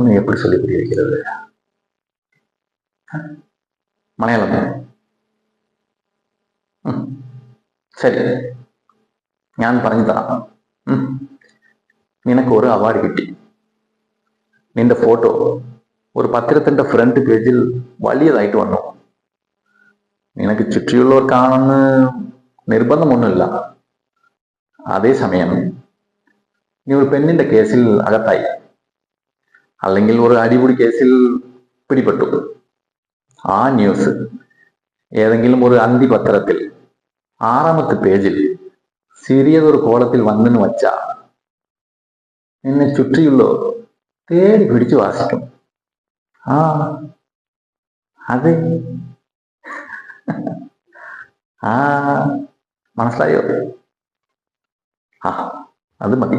இதைன்னு எப்படி சொல்லி புரிய வைக்கிறது? മലയാളം ശരി, ഞാൻ പറഞ്ഞു തരാം. നിനക്ക് ഒരു അവാർഡ് കിട്ടി. നിന്റെ ഫോട്ടോ ഒരു പത്രത്തിന്റെ ഫ്രണ്ട് പേജിൽ വലിയതായിട്ട് വന്നു. നിനക്ക് ചുറ്റിയുള്ളവർ കാണുന്ന നിർബന്ധമൊന്നുമില്ല. അതേസമയം നീ ഒരു പെണ്ണിന്റെ കേസിൽ അകത്തായി, അല്ലെങ്കിൽ ഒരു അടിപിടി കേസിൽ പിടിപെട്ടു. ആ ന്യൂസ് ഏതെങ്കിലും ഒരു അന്തിപത്രത്തിൽ 6ാമത്തെ പേജിൽ സിറിയതൊരു കോളത്തിൽ വന്നെന്ന് വച്ചാ നിന്നെ ചുറ്റിയുള്ളവർ തേടി പിടിച്ചു വാസിക്കും. ആ അതെ, മനസ്സിലായോ? അത് മതി.